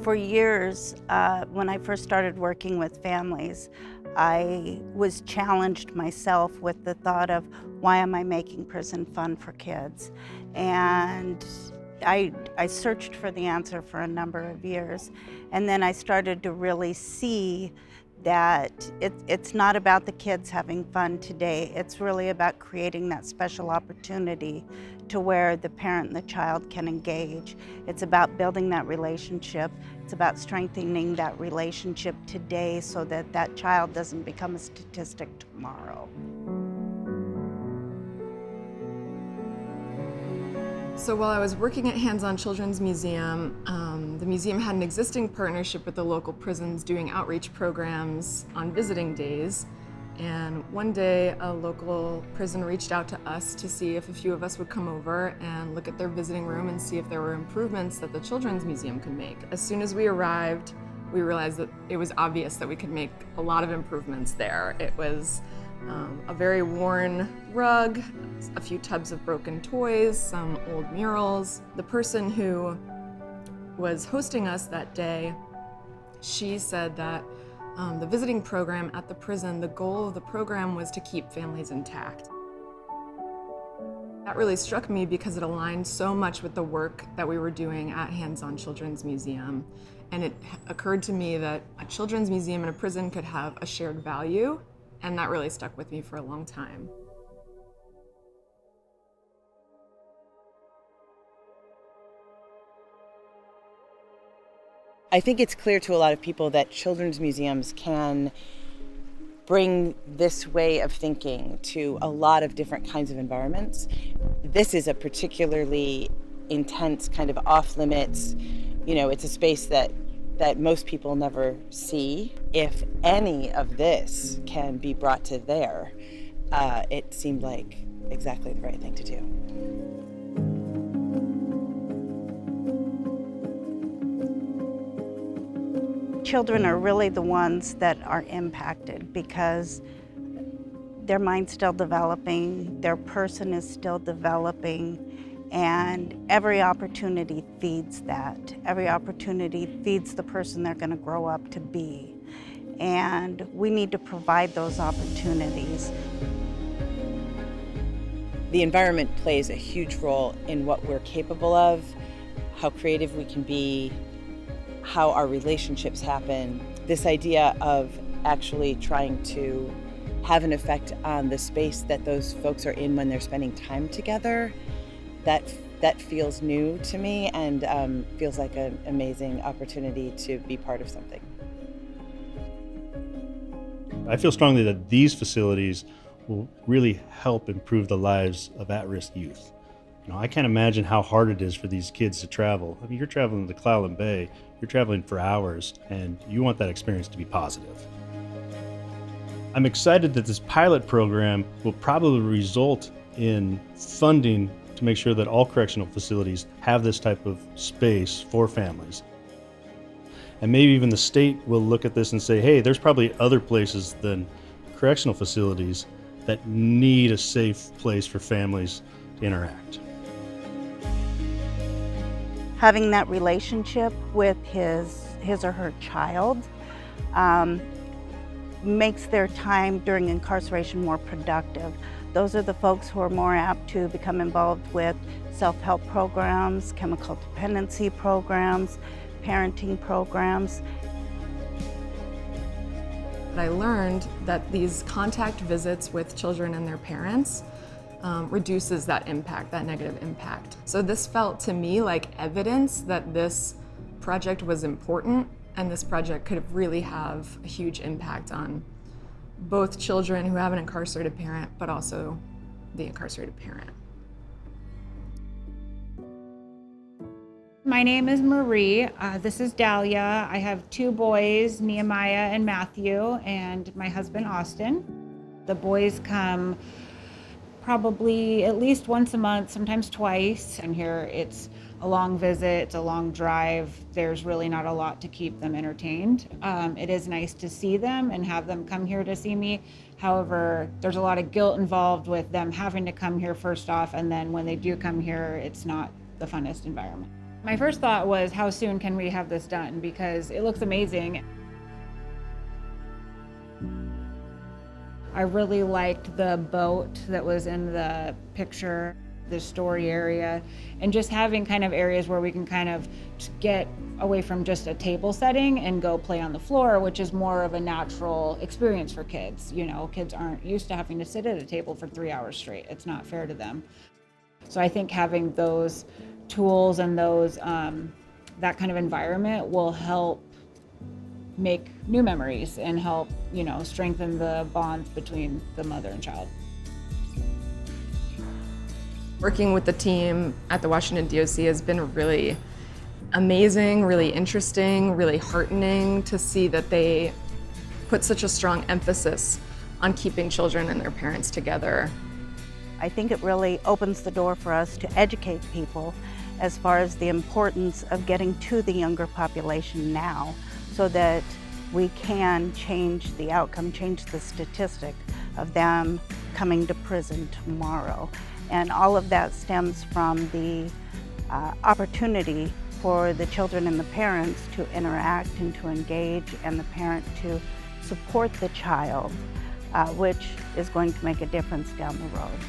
For years, when I first started working with families, I was challenged myself with the thought of, why am I making prison fun for kids? And I searched for the answer for a number of years. And then I started to really see that it's not about the kids having fun today. It's really about creating that special opportunity to where the parent and the child can engage. It's about building that relationship. It's about strengthening that relationship today so that that child doesn't become a statistic tomorrow. So while I was working at Hands-On Children's Museum, the museum had an existing partnership with the local prisons doing outreach programs on visiting days. And one day, a local prison reached out to us to see if a few of us would come over and look at their visiting room and see if there were improvements that the Children's Museum could make. As soon as we arrived, we realized that it was obvious that we could make a lot of improvements there. It was a very worn rug, a few tubs of broken toys, some old murals. The person who was hosting us that day, she said that the visiting program at the prison, the goal of the program was to keep families intact. That really struck me because it aligned so much with the work that we were doing at Hands-On Children's Museum. And it occurred to me that a children's museum and a prison could have a shared value, and that really stuck with me for a long time. I think it's clear to a lot of people that children's museums can bring this way of thinking to a lot of different kinds of environments. This is a particularly intense kind of off limits, it's a space that most people never see. If any of this can be brought to there, it seemed like exactly the right thing to do. Children are really the ones that are impacted because their mind's still developing, their person is still developing, and every opportunity feeds that. Every opportunity feeds the person they're going to grow up to be. And we need to provide those opportunities. The environment plays a huge role in what we're capable of, how creative we can be, how our relationships happen. This idea of actually trying to have an effect on the space that those folks are in when they're spending time together, that feels new to me and feels like an amazing opportunity to be part of something. I feel strongly that these facilities will really help improve the lives of at-risk youth. I can't imagine how hard it is for these kids to travel. I mean, you're traveling to Clallam Bay, you're traveling for hours, and you want that experience to be positive. I'm excited that this pilot program will probably result in funding to make sure that all correctional facilities have this type of space for families. And maybe even the state will look at this and say, hey, there's probably other places than correctional facilities that need a safe place for families to interact. Having that relationship with his or her child makes their time during incarceration more productive. Those are the folks who are more apt to become involved with self-help programs, chemical dependency programs, parenting programs. I learned that these contact visits with children and their parents reduces that impact, that negative impact. So this felt to me like evidence that this project was important and this project could really have a huge impact on both children who have an incarcerated parent, but also the incarcerated parent. My name is Marie. This is Dahlia. I have two boys, Nehemiah and Matthew, and my husband, Austin. The boys come probably at least once a month, sometimes twice. And here it's a long visit, it's a long drive. There's really not a lot to keep them entertained. It is nice to see them and have them come here to see me. However, there's a lot of guilt involved with them having to come here first off, and then when they do come here, it's not the funnest environment. My first thought was, how soon can we have this done? Because it looks amazing. I really liked the boat that was in the picture, the story area, and just having kind of areas where we can kind of get away from just a table setting and go play on the floor, which is more of a natural experience for kids. You know, kids aren't used to having to sit at a table for 3 hours straight. It's not fair to them. So I think having those tools and those that kind of environment will help make new memories and help, you know, strengthen the bonds between the mother and child. Working with the team at the Washington DOC has been really amazing, really interesting, really heartening to see that they put such a strong emphasis on keeping children and their parents together. I think it really opens the door for us to educate people as far as the importance of getting to the younger population now, so that we can change the outcome, change the statistic of them coming to prison tomorrow. And all of that stems from the opportunity for the children and the parents to interact and to engage, and the parent to support the child, which is going to make a difference down the road.